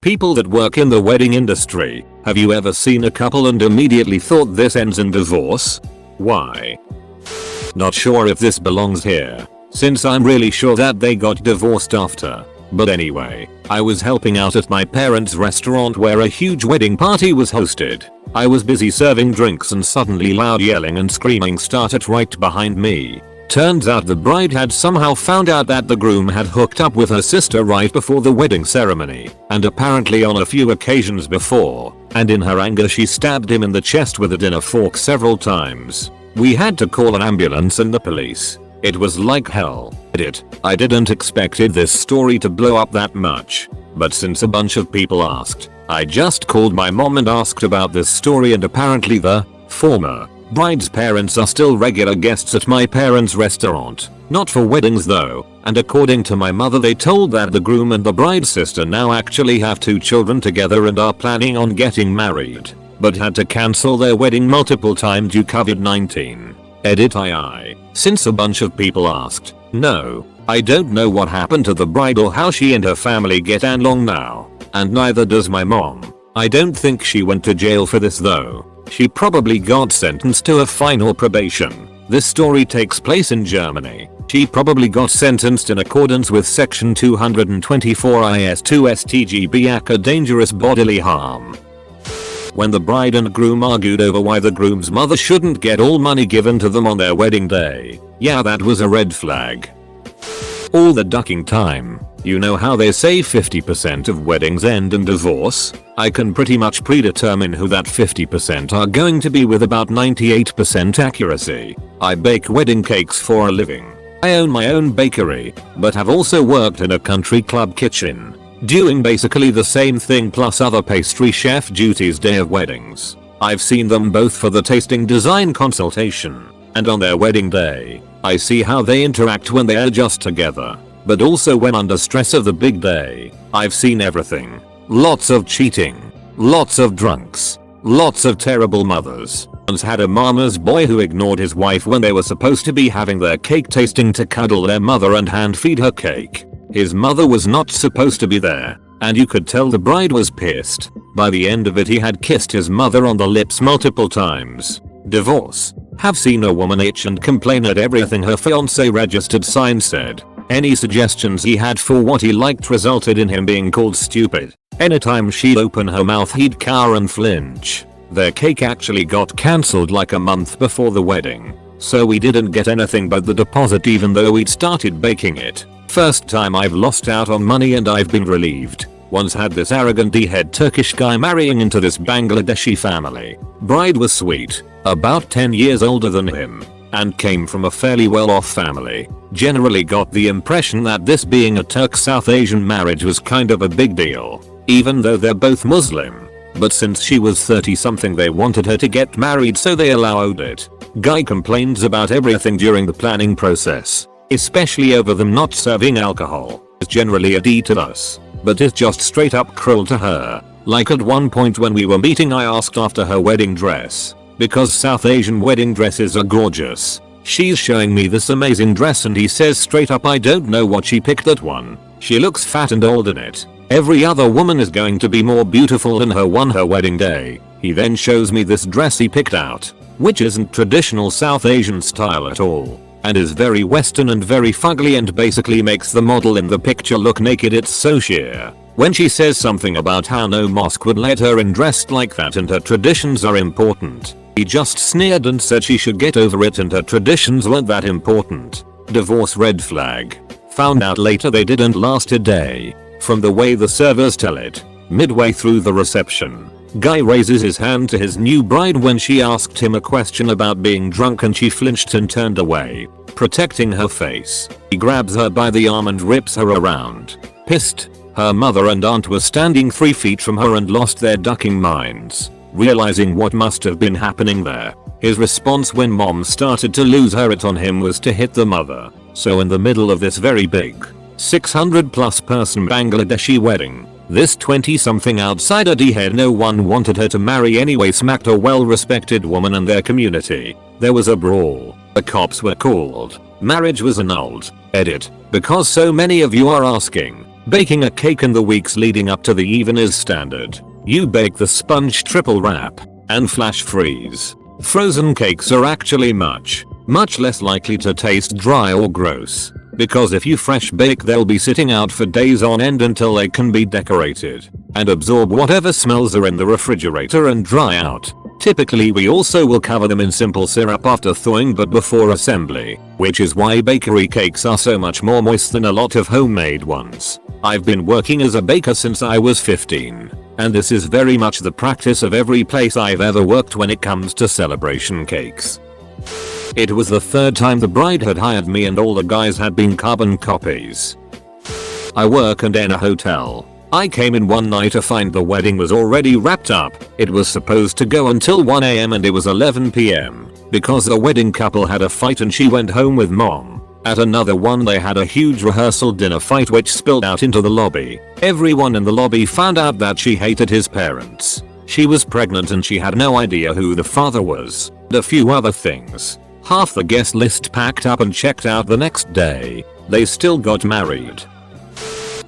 People that work in the wedding industry, have you ever seen a couple and immediately thought this ends in divorce? Why? Not sure if this belongs here, since I'm really sure that they got divorced after. But anyway, I was helping out at my parents' restaurant where a huge wedding party was hosted. I was busy serving drinks and suddenly loud yelling and screaming started right behind me. Turns out the bride had somehow found out that the groom had hooked up with her sister right before the wedding ceremony, and apparently on a few occasions before, and in her anger she stabbed him in the chest with a dinner fork several times. We had to call an ambulance and the police. It was like hell. I didn't expected this story to blow up that much, but since a bunch of people asked, I just called my mom and asked about this story, and apparently the former bride's parents are still regular guests at my parents' restaurant. Not for weddings though, and according to my mother they told that the groom and the bride's sister now actually have 2 children together and are planning on getting married, but had to cancel their wedding multiple times due COVID-19. Since a bunch of people asked, no, I don't know what happened to the bride or how she and her family get along now, and neither does my mom. I don't think she went to jail for this though. She probably got sentenced to a fine or probation. This story takes place in Germany. She probably got sentenced in accordance with section 224 IS 2 StGB aka dangerous bodily harm. When the bride and groom argued over why the groom's mother shouldn't get all money given to them on their wedding day. Yeah, that was a red flag. All the ducking time. You know how they say 50% of weddings end in divorce? I can pretty much predetermine who that 50% are going to be with about 98% accuracy. I bake wedding cakes for a living. I own my own bakery, but have also worked in a country club kitchen, doing basically the same thing plus other pastry chef duties day of weddings. I've seen them both for the tasting design consultation, and on their wedding day. I see how they interact when they are just together, but also when under stress of the big day. I've seen everything. Lots of cheating, lots of drunks, lots of terrible mothers. Once had a mama's boy who ignored his wife when they were supposed to be having their cake tasting to cuddle their mother and hand feed her cake. His mother was not supposed to be there, and you could tell the bride was pissed. By the end of it he had kissed his mother on the lips multiple times. Divorce. Have seen a woman itch and complain at everything her fiancé registered sign said. Any suggestions he had for what he liked resulted in him being called stupid. Anytime she'd open her mouth he'd cower and flinch. Their cake actually got cancelled like a month before the wedding, so we didn't get anything but the deposit even though we'd started baking it. First time I've lost out on money and I've been relieved. Once had this arrogant D-head Turkish guy marrying into this Bangladeshi family. Bride was sweet, about 10 years older than him, and came from a fairly well-off family. Generally got the impression that this being a Turk South Asian marriage was kind of a big deal, even though they're both Muslim. But since she was 30 something they wanted her to get married so they allowed it. Guy complains about everything during the planning process, especially over them not serving alcohol. It's generally a D to us, but it's just straight up cruel to her. Like at one point when we were meeting I asked after her wedding dress, because South Asian wedding dresses are gorgeous. She's showing me this amazing dress and he says straight up I don't know what she picked that one. She looks fat and old in it. Every other woman is going to be more beautiful than her on her wedding day. He then shows me this dress he picked out, which isn't traditional South Asian style at all, and is very western and very fugly and basically makes the model in the picture look naked. It's so sheer. When she says something about how no mosque would let her in dressed like that and her traditions are important, he just sneered and said she should get over it and her traditions weren't that important. Divorce red flag. Found out later they didn't last a day. From the way the servers tell it, midway through the reception, guy raises his hand to his new bride when she asked him a question about being drunk and she flinched and turned away, protecting her face. He grabs her by the arm and rips her around. Pissed, her mother and aunt were standing 3 feet from her and lost their ducking minds, realizing what must have been happening there. His response when mom started to lose her it on him was to hit the mother. So in the middle of this very big 600+ person Bangladeshi wedding, this 20-something outsider D-head no one wanted her to marry anyway smacked a well-respected woman in their community. There was a brawl. The cops were called. Marriage was annulled. Because so many of you are asking, Baking a cake in the weeks leading up to the event is standard. You bake the sponge, triple wrap, and flash freeze. Frozen cakes are actually much less likely to taste dry or gross, because if you fresh bake they'll be sitting out for days on end until they can be decorated and absorb whatever smells are in the refrigerator and dry out. Typically we also will cover them in simple syrup after thawing but before assembly, which is why bakery cakes are so much more moist than a lot of homemade ones. I've been working as a baker since I was 15, and this is very much the practice of every place I've ever worked when it comes to celebration cakes. It was the third time the bride had hired me and all the guys had been carbon copies. I work in a hotel. I came in one night to find the wedding was already wrapped up. It was supposed to go until 1 AM and it was 11 PM because the wedding couple had a fight and she went home with mom. At another one they had a huge rehearsal dinner fight which spilled out into the lobby. Everyone in the lobby found out that she hated his parents. She was pregnant and she had no idea who the father was. And a few other things. Half the guest list packed up and checked out the next day. They still got married.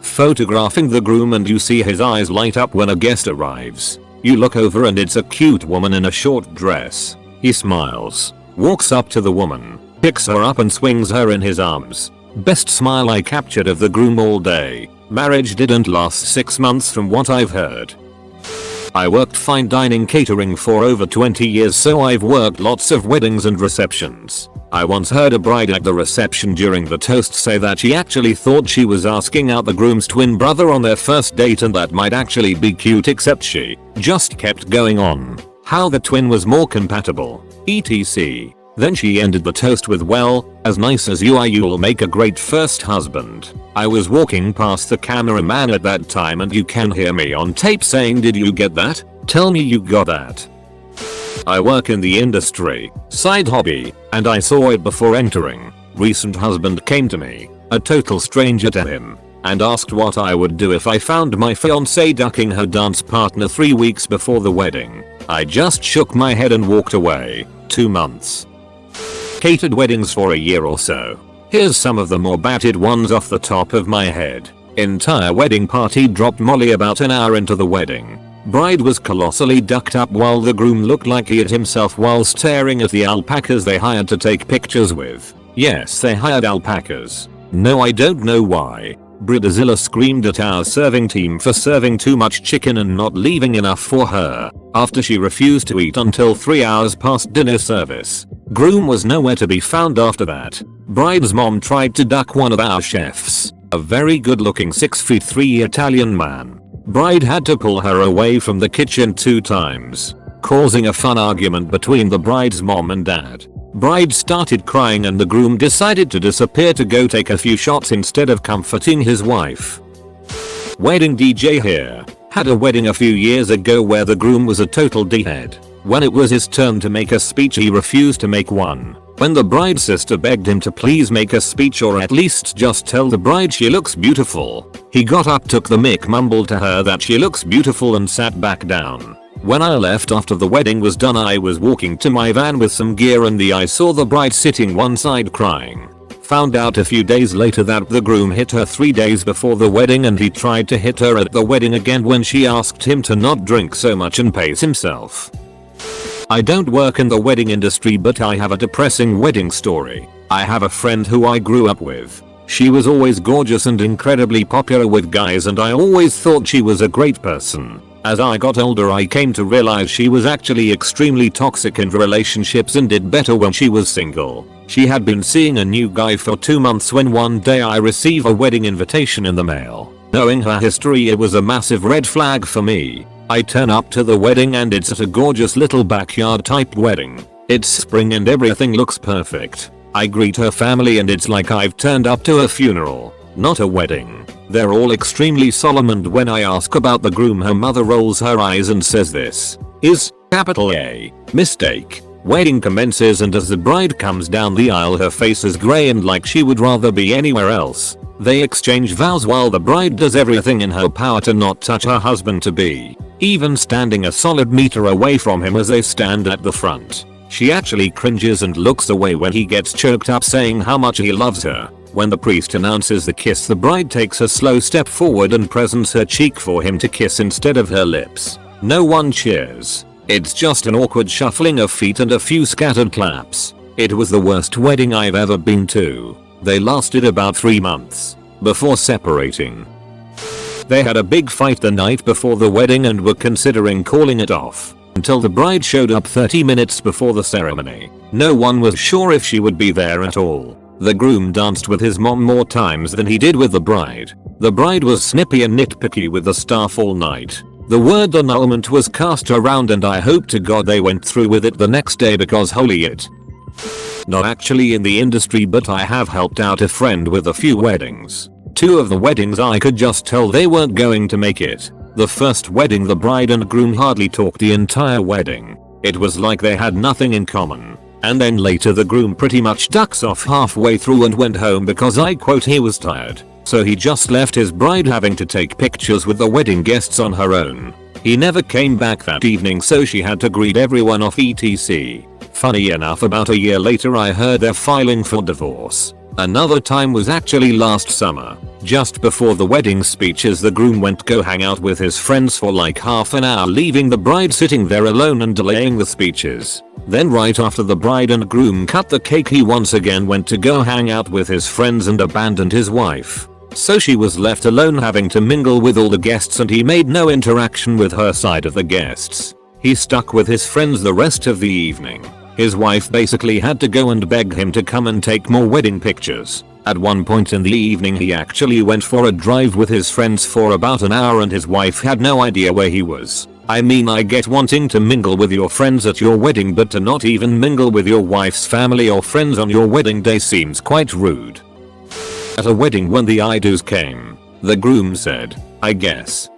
Photographing the groom and you see his eyes light up when a guest arrives. You look over and it's a cute woman in a short dress. He smiles, walks up to the woman, picks her up and swings her in his arms. Best smile I captured of the groom all day. Marriage didn't last 6 months from what I've heard. I worked fine dining catering for over 20 years, so I've worked lots of weddings and receptions. I once heard a bride at the reception during the toast say that she actually thought she was asking out the groom's twin brother on their first date and that might actually be cute, except she just kept going on how the twin was more compatible, etc. Then she ended the toast with, "Well, as nice as you are, you'll make a great first husband." I was walking past the cameraman at that time and you can hear me on tape saying, "Did you get that? Tell me you got that." I work in the industry, side hobby, and I saw it before entering. Recent husband came to me, a total stranger to him, and asked what I would do if I found my fiancée ducking her dance partner 3 weeks before the wedding. I just shook my head and walked away. 2 months. Catered weddings for a year or so. Here's some of the more batted ones off the top of my head. Entire wedding party dropped Molly about an hour into the wedding. Bride was colossally ducked up while the groom looked like he hit himself while staring at the alpacas they hired to take pictures with. Yes, they hired alpacas. No, I don't know why. Bridezilla screamed at our serving team for serving too much chicken and not leaving enough for her, after she refused to eat until 3 hours past dinner service. Groom was nowhere to be found after that. Bride's mom tried to duck one of our chefs, a very good looking 6'3" Italian man. Bride had to pull her away from the kitchen 2 times, causing a fun argument between the bride's mom and dad. Bride started crying and the groom decided to disappear to go take a few shots instead of comforting his wife. Wedding DJ here. Had a wedding a few years ago where the groom was a total d-head. When it was his turn to make a speech he refused to make one. When the bride's sister begged him to please make a speech or at least just tell the bride she looks beautiful, he got up, took the mic, mumbled to her that she looks beautiful and sat back down. When I left after the wedding was done, I was walking to my van with some gear and I saw the bride sitting one side crying. Found out a few days later that the groom hit her 3 days before the wedding and he tried to hit her at the wedding again when she asked him to not drink so much and pace himself. I don't work in the wedding industry, but I have a depressing wedding story. I have a friend who I grew up with. She was always gorgeous and incredibly popular with guys and I always thought she was a great person. As I got older I came to realize she was actually extremely toxic in relationships and did better when she was single. She had been seeing a new guy for 2 months when one day I receive a wedding invitation in the mail. Knowing her history, it was a massive red flag for me. I turn up to the wedding and it's at a gorgeous little backyard type wedding. It's spring and everything looks perfect. I greet her family and it's like I've turned up to a funeral, not a wedding. They're all extremely solemn and when I ask about the groom her mother rolls her eyes and says, "This is capital A mistake." Wedding commences and as the bride comes down the aisle her face is grey and like she would rather be anywhere else. They exchange vows while the bride does everything in her power to not touch her husband-to-be, even standing a solid meter away from him as they stand at the front. She actually cringes and looks away when he gets choked up saying how much he loves her. When the priest announces the kiss, the bride takes a slow step forward and presents her cheek for him to kiss instead of her lips. No one cheers. It's just an awkward shuffling of feet and a few scattered claps. It was the worst wedding I've ever been to. They lasted about 3 months before separating. They had a big fight the night before the wedding and were considering calling it off until the bride showed up 30 minutes before the ceremony. No one was sure if she would be there at all. The groom danced with his mom more times than he did with the bride. The bride was snippy and nitpicky with the staff all night. The word annulment was cast around and I hope to God they went through with it the next day because holy it. Not actually in the industry, but I have helped out a friend with a few weddings. 2 of the weddings I could just tell they weren't going to make it. The first wedding, the bride and groom hardly talked the entire wedding. It was like they had nothing in common. And then later the groom pretty much ducks off halfway through and went home because I quote he was tired. So he just left his bride having to take pictures with the wedding guests on her own. He never came back that evening, so she had to greet everyone off etc. Funny enough, about a year later I heard they're filing for divorce. Another time was actually last summer. Just before the wedding speeches, the groom went to go hang out with his friends for like half an hour, leaving the bride sitting there alone and delaying the speeches. Then right after the bride and groom cut the cake, he once again went to go hang out with his friends and abandoned his wife. So she was left alone having to mingle with all the guests, and he made no interaction with her side of the guests. He stuck with his friends the rest of the evening. His wife basically had to go and beg him to come and take more wedding pictures. At one point in the evening he actually went for a drive with his friends for about an hour and his wife had no idea where he was. I mean, I get wanting to mingle with your friends at your wedding, but to not even mingle with your wife's family or friends on your wedding day seems quite rude. At a wedding, when the I-dos came, the groom said, "I guess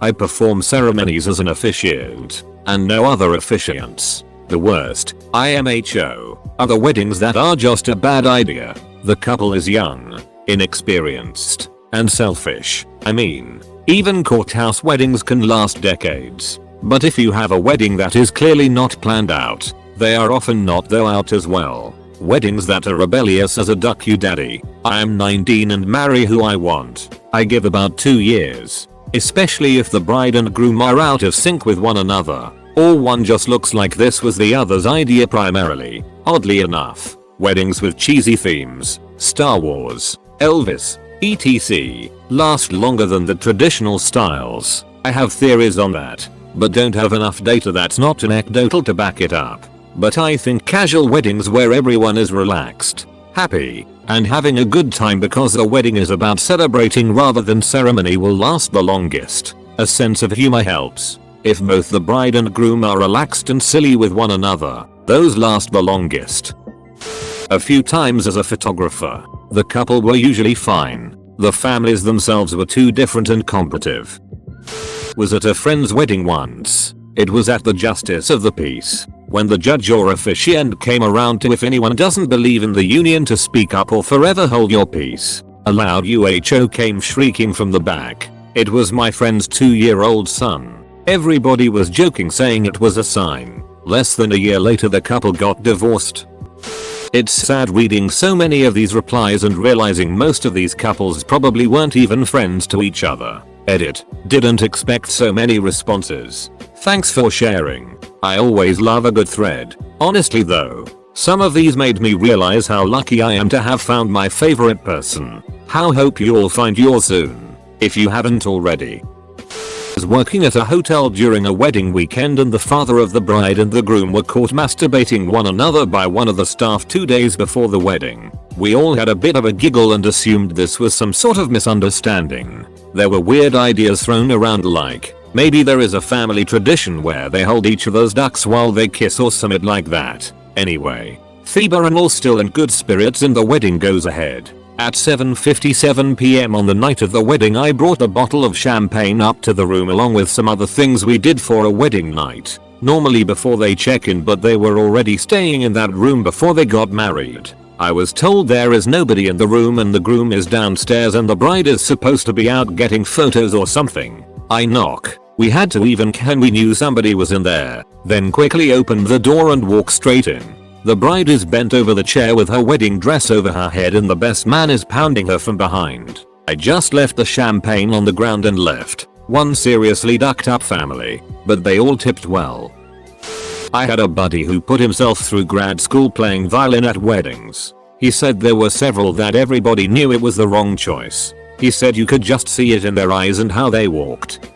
I perform ceremonies as an officiant and no other officiants." The worst, IMHO, are the weddings that are just a bad idea. The couple is young, inexperienced, and selfish. I mean, even courthouse weddings can last decades. But if you have a wedding that is clearly not planned out, they are often not thought out as well. Weddings that are rebellious as a duck you daddy. I am 19 and marry who I want. I give about 2 years. Especially if the bride and groom are out of sync with one another. Or one just looks like this was the other's idea primarily. Oddly enough, weddings with cheesy themes, Star Wars, Elvis, etc. last longer than the traditional styles. I have theories on that, but don't have enough data that's not anecdotal to back it up. But I think casual weddings where everyone is relaxed, happy, and having a good time because the wedding is about celebrating rather than ceremony will last the longest. A sense of humor helps. If both the bride and groom are relaxed and silly with one another, those last the longest. A few times as a photographer, the couple were usually fine. The families themselves were too different and competitive. Was at a friend's wedding once. It was at the Justice of the Peace, when the judge or officiant came around to, if anyone doesn't believe in the union, to speak up or forever hold your peace. A loud UHO came shrieking from the back. It was my friend's 2-year-old son. Everybody was joking, saying it was a sign. Less than a year later the couple got divorced. It's sad reading so many of these replies and realizing most of these couples probably weren't even friends to each other. Edit. Didn't expect so many responses. Thanks for sharing. I always love a good thread. Honestly though, some of these made me realize how lucky I am to have found my favorite person. How hope you all find yours soon, if you haven't already. Was working at a hotel during a wedding weekend, and the father of the bride and the groom were caught masturbating one another by one of the staff 2 days before the wedding. We all had a bit of a giggle and assumed this was some sort of misunderstanding. There were weird ideas thrown around like, maybe there is a family tradition where they hold each other's ducks while they kiss or something like that. Anyway, Theba and all still in good spirits and the wedding goes ahead. At 7:57 PM on the night of the wedding, I brought a bottle of champagne up to the room along with some other things we did for a wedding night. Normally before they check in, but they were already staying in that room before they got married. I was told there is nobody in the room and the groom is downstairs and the bride is supposed to be out getting photos or something. I knock. We had to even and we knew somebody was in there, then quickly opened the door and walked straight in. The bride is bent over the chair with her wedding dress over her head and the best man is pounding her from behind. I just left the champagne on the ground and left. One seriously ducked up family, but they all tipped well. I had a buddy who put himself through grad school playing violin at weddings. He said there were several that everybody knew it was the wrong choice. He said you could just see it in their eyes and how they walked.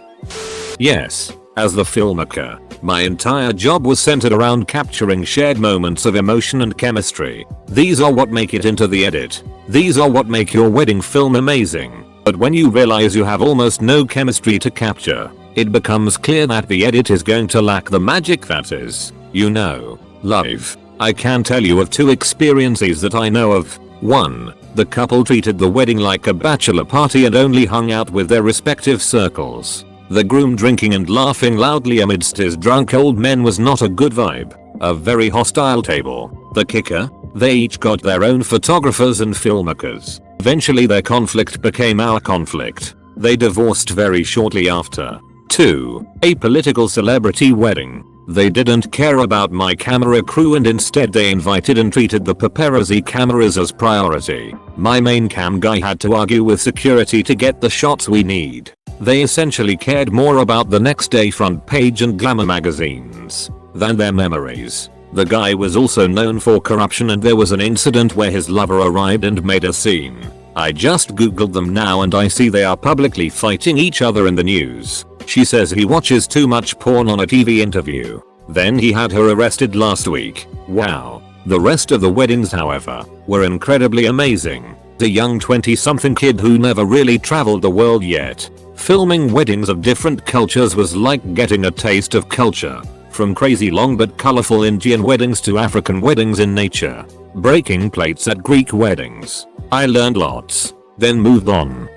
Yes, as the filmmaker, my entire job was centered around capturing shared moments of emotion and chemistry. These are what make it into the edit. These are what make your wedding film amazing. But when you realize you have almost no chemistry to capture, it becomes clear that the edit is going to lack the magic that is, live. I can tell you of 2 experiences that I know of. 1. The couple treated the wedding like a bachelor party and only hung out with their respective circles. The groom drinking and laughing loudly amidst his drunk old men was not a good vibe. A very hostile table. The kicker? They each got their own photographers and filmmakers. Eventually their conflict became our conflict. They divorced very shortly after. 2. A political celebrity wedding. They didn't care about my camera crew and instead they invited and treated the paparazzi cameras as priority. My main cam guy had to argue with security to get the shots we need. They essentially cared more about the next day front page and glamour magazines than their memories. The guy was also known for corruption and there was an incident where his lover arrived and made a scene. I just googled them now and I see they are publicly fighting each other in the news. She says he watches too much porn on a TV interview. Then he had her arrested last week. Wow. The rest of the weddings, however, were incredibly amazing. A young 20-something kid who never really traveled the world yet. Filming weddings of different cultures was like getting a taste of culture. From crazy long but colorful Indian weddings to African weddings in nature. Breaking plates at Greek weddings. I learned lots. Then moved on.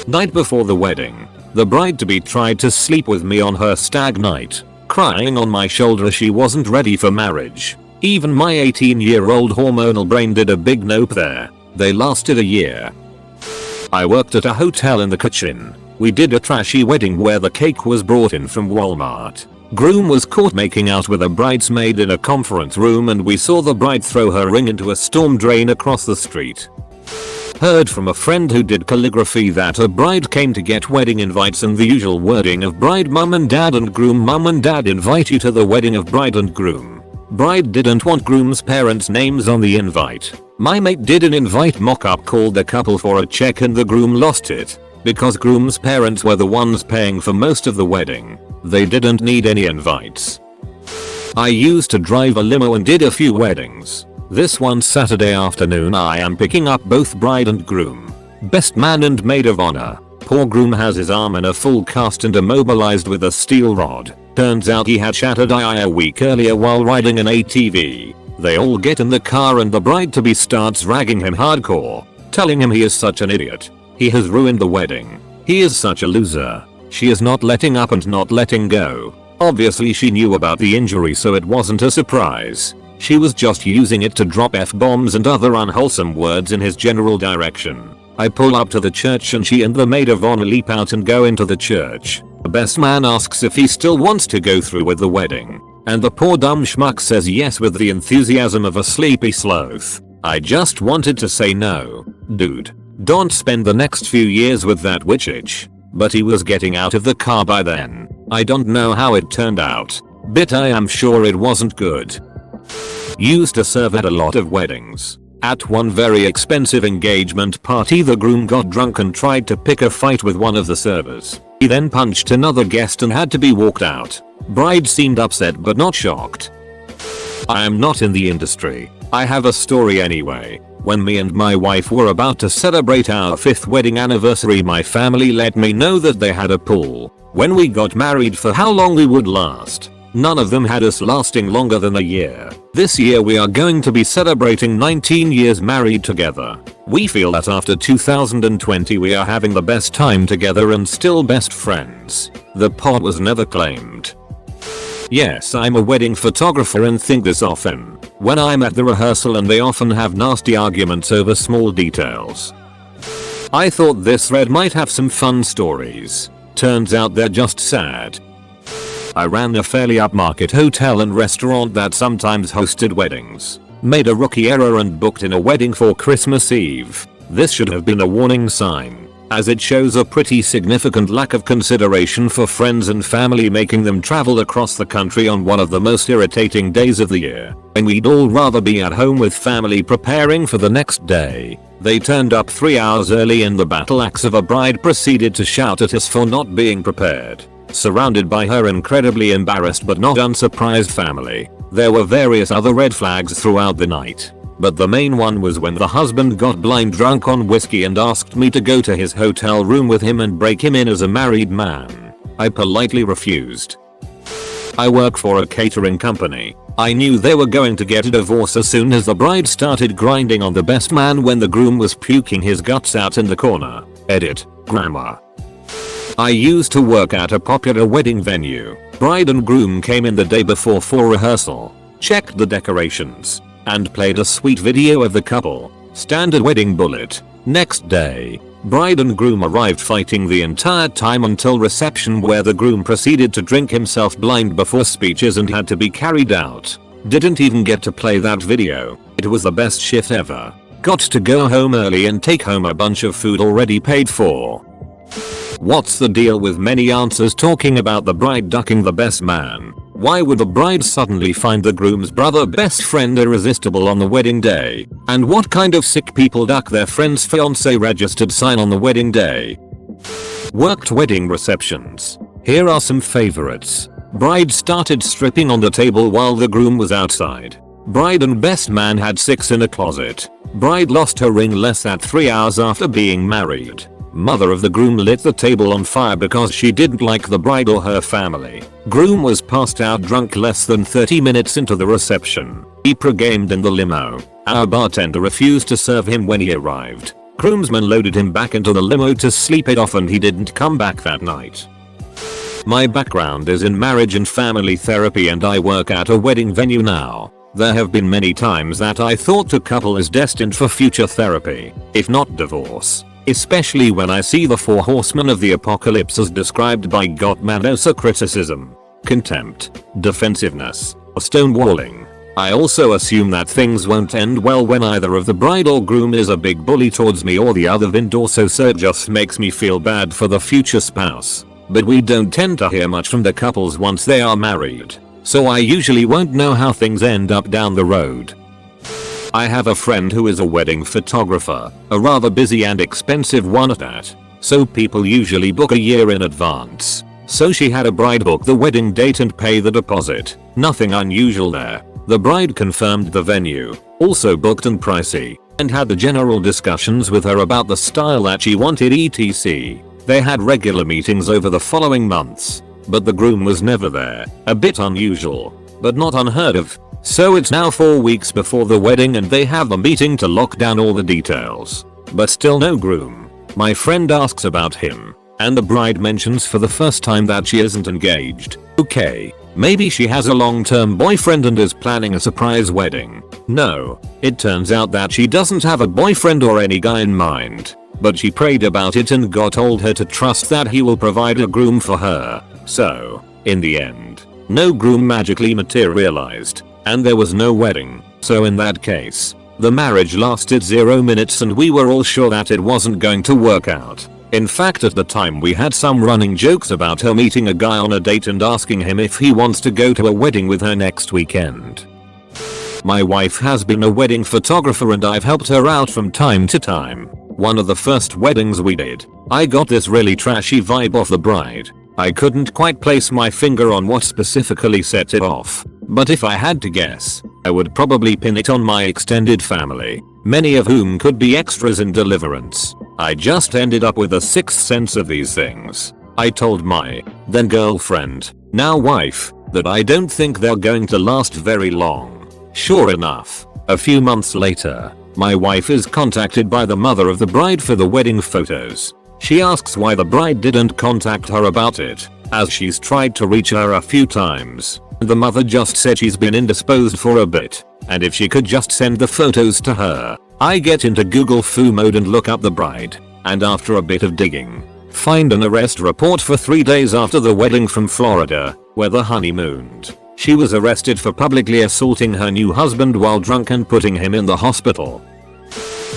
Night before the wedding. The bride-to-be tried to sleep with me on her stag night. Crying on my shoulder she wasn't ready for marriage. Even my 18-year-old hormonal brain did a big nope there. They lasted a year. I worked at a hotel in the kitchen. We did a trashy wedding where the cake was brought in from Walmart. Groom was caught making out with a bridesmaid in a conference room and we saw the bride throw her ring into a storm drain across the street. Heard from a friend who did calligraphy that a bride came to get wedding invites and the usual wording of bride mum and dad and groom mum and dad invite you to the wedding of bride and groom. Bride didn't want groom's parents' names on the invite. My mate did an invite mock-up, called the couple for a check and the groom lost it. Because groom's parents were the ones paying for most of the wedding. They didn't need any invites. I used to drive a limo and did a few weddings. This one Saturday afternoon I am picking up both bride and groom. Best man and maid of honor. Poor groom has his arm in a full cast and immobilized with a steel rod. Turns out he had shattered eye a week earlier while riding an ATV. They all get in the car and the bride-to-be starts ragging him hardcore. Telling him he is such an idiot. He has ruined the wedding. He is such a loser. She is not letting up and not letting go. Obviously she knew about the injury so it wasn't a surprise. She was just using it to drop F-bombs and other unwholesome words in his general direction. I pull up to the church and she and the maid of honor leap out and go into the church. The best man asks if he still wants to go through with the wedding. And the poor dumb schmuck says yes with the enthusiasm of a sleepy sloth. I just wanted to say no. Dude. Don't spend the next few years with that witch itch. But he was getting out of the car by then. I don't know how it turned out. But I am sure it wasn't good. Used to serve at a lot of weddings. At one very expensive engagement party the groom got drunk and tried to pick a fight with one of the servers. He then punched another guest and had to be walked out. Bride seemed upset but not shocked. I am not in the industry. I have a story anyway. When me and my wife were about to celebrate our 5th wedding anniversary, my family let me know that they had a pool. When we got married for how long we would last. None of them had us lasting longer than a year. This year we are going to be celebrating 19 years married together. We feel that after 2020 we are having the best time together and still best friends. The pod was never claimed. Yes, I'm a wedding photographer and think this often. When I'm at the rehearsal and they often have nasty arguments over small details. I thought this thread might have some fun stories. Turns out they're just sad. I ran a fairly upmarket hotel and restaurant that sometimes hosted weddings. Made a rookie error and booked in a wedding for Christmas Eve. This should have been a warning sign, as it shows a pretty significant lack of consideration for friends and family, making them travel across the country on one of the most irritating days of the year, when we'd all rather be at home with family preparing for the next day. They turned up 3 hours early and the battle axe of a bride proceeded to shout at us for not being prepared. Surrounded by her incredibly embarrassed but not unsurprised family, there were various other red flags throughout the night. But the main one was when the husband got blind drunk on whiskey and asked me to go to his hotel room with him and break him in as a married man. I politely refused. I work for a catering company. I knew they were going to get a divorce as soon as the bride started grinding on the best man when the groom was puking his guts out in the corner. Edit. Grammar. I used to work at a popular wedding venue. Bride and groom came in the day before for rehearsal, checked the decorations, and played a sweet video of the couple. Standard wedding bullet. Next day, bride and groom arrived fighting the entire time until reception, where the groom proceeded to drink himself blind before speeches and had to be carried out. Didn't even get to play that video. It was the best shift ever. Got to go home early and take home a bunch of food already paid for. What's the deal with many answers talking about the bride ducking the best man? Why would the bride suddenly find the groom's brother best friend irresistible on the wedding day? And what kind of sick people duck their friend's fiance registered sign on the wedding day? Worked wedding receptions. Here are some favorites. Bride started stripping on the table while the groom was outside. Bride and best man had sex in a closet. Bride lost her ring less than 3 hours after being married. Mother of the groom lit the table on fire because she didn't like the bride or her family. Groom was passed out drunk less than 30 minutes into the reception. He pre-gamed in the limo. Our bartender refused to serve him when he arrived. Groomsmen loaded him back into the limo to sleep it off and he didn't come back that night. My background is in marriage and family therapy and I work at a wedding venue now. There have been many times that I thought a couple is destined for future therapy, if not divorce. Especially when I see the 4 horsemen of the apocalypse as described by Gottman: criticism, contempt, defensiveness, or stonewalling. I also assume that things won't end well when either of the bride or groom is a big bully towards me or the other vendor, so it just makes me feel bad for the future spouse. But we don't tend to hear much from the couples once they are married, so I usually won't know how things end up down the road. I have a friend who is a wedding photographer, a rather busy and expensive one at that, so people usually book a year in advance. So she had a bride book the wedding date and pay the deposit. Nothing unusual there. The bride confirmed the venue, also booked and pricey, and had the general discussions with her about the style that she wanted etc. They had regular meetings over the following months, but the groom was never there. A bit unusual, but not unheard of. So it's now 4 weeks before the wedding and they have a meeting to lock down all the details. But still no groom. My friend asks about him, and the bride mentions for the first time that she isn't engaged. Okay, maybe she has a long-term boyfriend and is planning a surprise wedding. No, it turns out that she doesn't have a boyfriend or any guy in mind. But she prayed about it and God told her to trust that he will provide a groom for her. So, in the end, no groom magically materialized. And there was no wedding, so in that case, the marriage lasted 0 minutes and we were all sure that it wasn't going to work out. In fact, at the time we had some running jokes about her meeting a guy on a date and asking him if he wants to go to a wedding with her next weekend. My wife has been a wedding photographer and I've helped her out from time to time. One of the first weddings we did, I got this really trashy vibe off the bride. I couldn't quite place my finger on what specifically set it off, but if I had to guess, I would probably pin it on my extended family, many of whom could be extras in Deliverance. I just ended up with a sixth sense of these things. I told my then girlfriend, now wife, that I don't think they're going to last very long. Sure enough, a few months later, my wife is contacted by the mother of the bride for the wedding photos. She asks why the bride didn't contact her about it, as she's tried to reach her a few times. The mother just said she's been indisposed for a bit, and if she could just send the photos to her. I get into Google Foo mode and look up the bride, and after a bit of digging, find an arrest report for 3 days after the wedding from Florida. where they honeymooned. She was arrested for publicly assaulting her new husband while drunk and putting him in the hospital.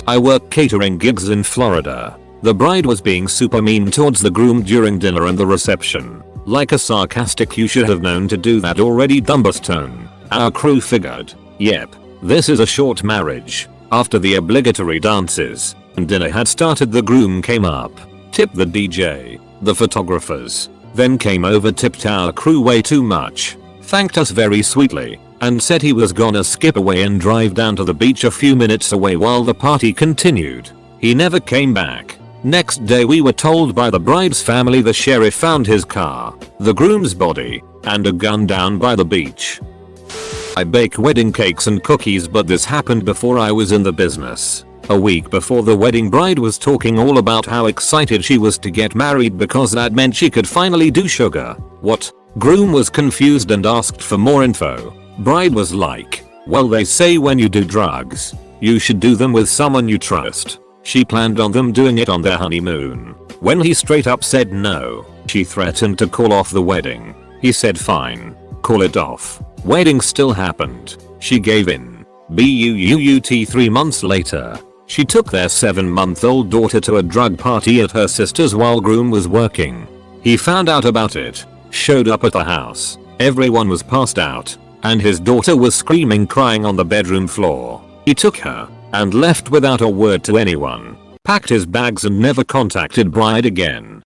I work catering gigs in Florida. The bride was being super mean towards the groom during dinner and the reception. Like a sarcastic "you should have known to do that already" dumbass tone. Our crew figured, yep, this is a short marriage. After the obligatory dances and dinner had started, the groom came up, tipped the DJ, the photographers, then came over, tipped our crew way too much, thanked us very sweetly, and said he was gonna skip away and drive down to the beach a few minutes away while the party continued. He never came back. Next day we were told by the bride's family the sheriff found his car, the groom's body, and a gun down by the beach. I bake wedding cakes and cookies, but this happened before I was in the business. A week before, the wedding bride was talking all about how excited she was to get married because that meant she could finally do sugar. What? Groom was confused and asked for more info. Bride was like, well, they say when you do drugs, you should do them with someone you trust. She planned on them doing it on their honeymoon. When he straight up said no, she threatened to call off the wedding. He said fine, call it off. Wedding still happened. She gave in. But 3 months later, she took their 7-month-old daughter to a drug party at her sister's while groom was working. He found out about it, showed up at the house. Everyone was passed out, and his daughter was screaming, crying on the bedroom floor. He took her and left without a word to anyone, packed his bags and never contacted bride again.